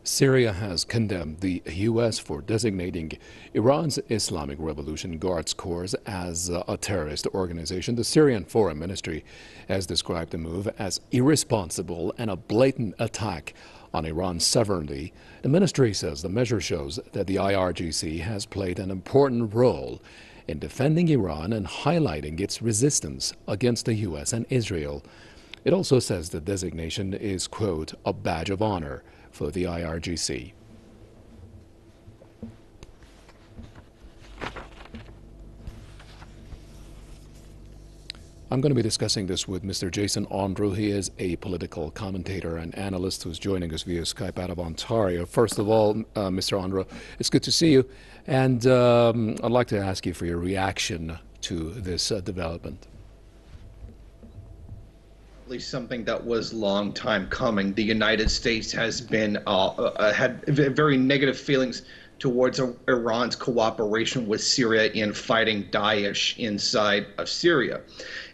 Syria has condemned the U.S. for designating Iran's Islamic Revolution Guards Corps as a terrorist organization. The Syrian Foreign Ministry has described the move as irresponsible and a blatant attack on Iran's sovereignty. The ministry says the measure shows that the IRGC has played an important role in defending Iran and highlighting its resistance against the U.S. and Israel. It also says the designation is, quote, a badge of honor for the IRGC. I'm going to be discussing this with Mr. Jason Unruhe. He is a political commentator and analyst who's joining us via Skype out of Ontario. First of all, Mr. Unruhe, it's good to see you. And I'd like to ask you for your reaction to this development. Something that was long time coming. The United States has been had very negative feelings towards Iran's cooperation with Syria in fighting Daesh inside of Syria.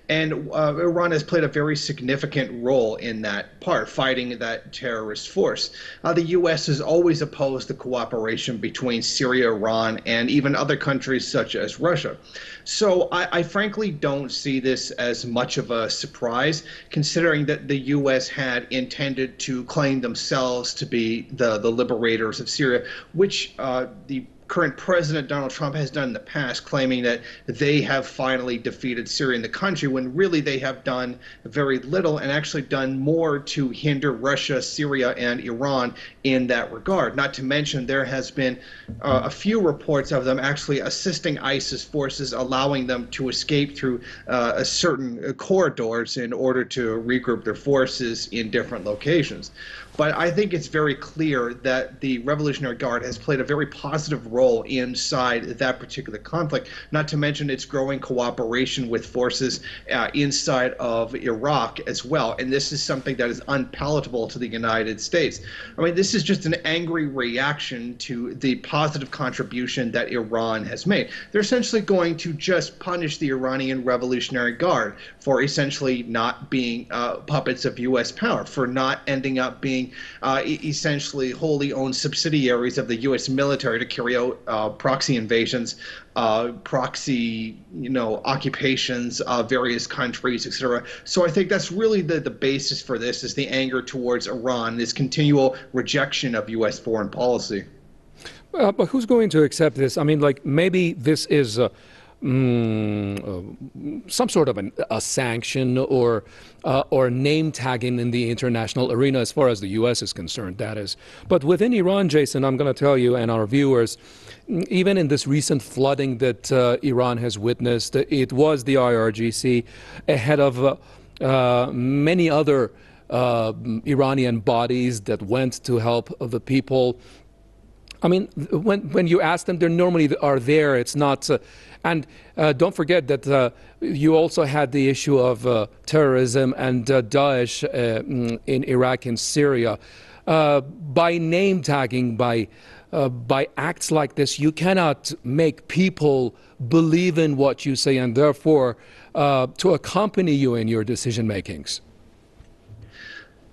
And Iran has played a very significant role in that part, fighting that terrorist force. The U.S. has always opposed the cooperation between Syria, Iran, and even other countries such as Russia. So I frankly don't see this as much of a surprise, considering that the U.S. had intended to claim themselves to be the liberators of Syria, which the current President Donald Trump has done in the past, claiming that they have finally defeated Syria in the country, when really they have done very little and actually done more to hinder Russia, Syria, and Iran in that regard. Not to mention there has been a few reports of them actually assisting ISIS forces, allowing them to escape through certain corridors in order to regroup their forces in different locations. But I think it's very clear that the Revolutionary Guard has played a very positive role inside that particular conflict, not to mention its growing cooperation with forces inside of Iraq as well. And this is something that is unpalatable to the United States. I mean, this is just an angry reaction to the positive contribution that Iran has made. They're essentially going to just punish the Iranian Revolutionary Guard for essentially not being puppets of U.S. power, for not ending up being essentially wholly owned subsidiaries of the U.S. military to carry out proxy invasions, proxy, occupations of various countries, etc. So I think that's really the basis for this, is the anger towards Iran, this continual rejection of U.S. foreign policy. But who's going to accept this? I mean, like, maybe this is some sort of a sanction or name tagging in the international arena as far as the U.S. is concerned, that is. But within Iran, Jason, I'm going to tell you and our viewers, even in this recent flooding that Iran has witnessed, it was the IRGC ahead of many other Iranian bodies that went to help the people. I mean, when you ask them, they normally are there. It's not, and don't forget that you also had the issue of terrorism and Daesh in Iraq and Syria. By name tagging, by acts like this, you cannot make people believe in what you say, and therefore to accompany you in your decision makings.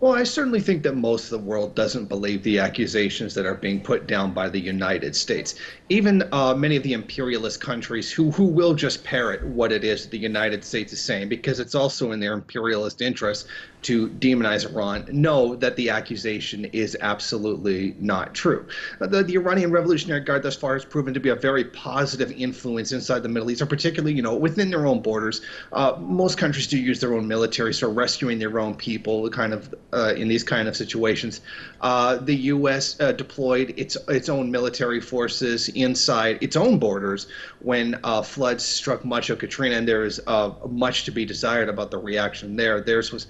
Well, I certainly think that most of the world doesn't believe the accusations that are being put down by the United States. Even many of the imperialist countries who will just parrot what it is the United States is saying, because it's also in their imperialist interest to demonize Iran, know that the accusation is absolutely not true. The Iranian Revolutionary Guard thus far has proven to be a very positive influence inside the Middle East, or particularly, within their own borders. Most countries do use their own military, so rescuing their own people, kind of in these kind of situations. The U.S. deployed its own military forces inside its own borders when floods struck much of Katrina, and there is much to be desired about the reaction there. Theirs was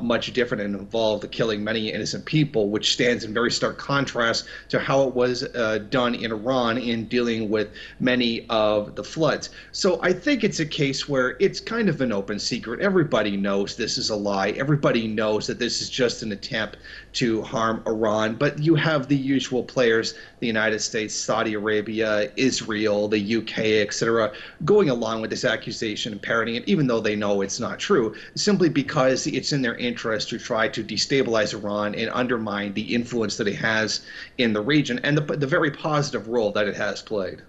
much different and involved killing many innocent people, which stands in very stark contrast to how it was done in Iran in dealing with many of the floods. So I think it's a case where it's kind of an open secret. Everybody knows this is a lie. Everybody knows that this is just an attempt to harm Iran. But you have the usual players, the United States, Saudi Arabia, Israel, the UK, etc., going along with this accusation and parroting it, even though they know it's not true, simply because it's in their interest to try to destabilize Iran and undermine the influence that it has in the region and the very positive role that it has played.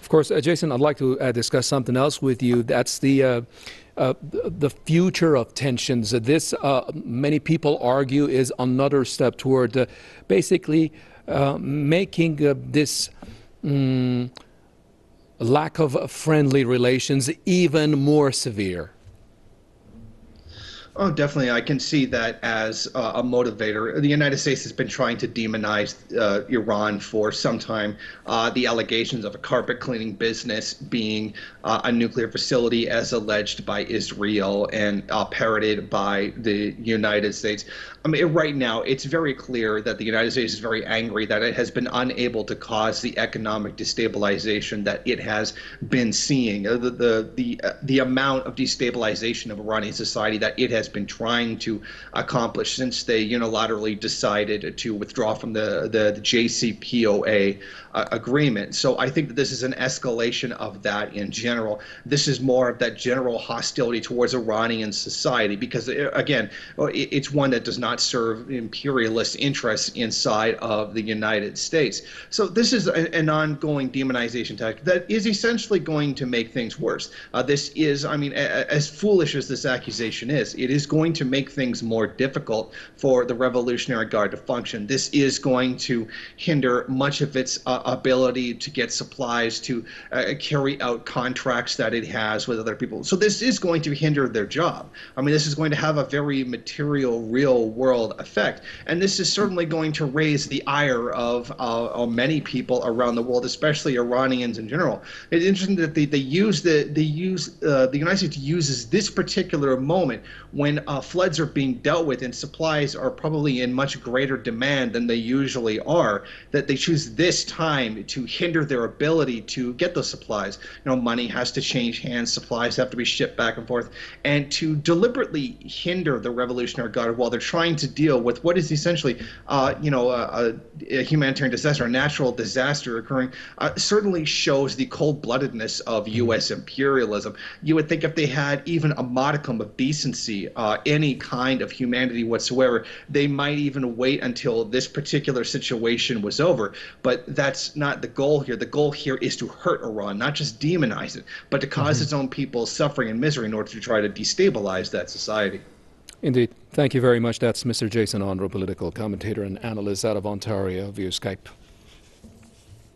Of course, Jason, I'd like to discuss something else with you. That's the future of tensions. This, many people argue, is another step toward basically making this lack of friendly relations even more severe. Oh, definitely. I can see that as a motivator. The United States has been trying to demonize Iran for some time. The allegations of a carpet cleaning business being a nuclear facility, as alleged by Israel and parroted by the United States. I mean, right now, it's very clear that the United States is very angry that it has been unable to cause the economic destabilization that it has been seeing. The amount of destabilization of Iranian society that it has been trying to accomplish since they unilaterally decided to withdraw from the JCPOA agreement. So I think that this is an escalation of that in general. This is more of that general hostility towards Iranian society because, again, it's one that does not serve imperialist interests inside of the United States. So this is an ongoing demonization tactic that is essentially going to make things worse. This is, I mean, as foolish as this accusation is, it is going to make things more difficult for the Revolutionary Guard to function. This is going to hinder much of its ability to get supplies, to carry out contracts that it has with other people. So this is going to hinder their job. I mean, this is going to have a very material, real world effect. And this is certainly going to raise the ire of many people around the world, especially Iranians in general. It's interesting that the United States uses this particular moment when floods are being dealt with and supplies are probably in much greater demand than they usually are, that they choose this time to hinder their ability to get those supplies. Money has to change hands, supplies have to be shipped back and forth, and to deliberately hinder the Revolutionary Guard while they're trying to deal with what is essentially, a humanitarian disaster, a natural disaster occurring, certainly shows the cold-bloodedness of U.S. imperialism. You would think if they had even a modicum of decency, any kind of humanity whatsoever, they might even wait until this particular situation was over. But that's not the goal here. The goal here is to hurt Iran, not just demonize it, but to cause its own people suffering and misery in order to try to destabilize that society. Indeed. Thank you very much. That's Mr. Jason Unruhe, political commentator and analyst out of Ontario via Skype.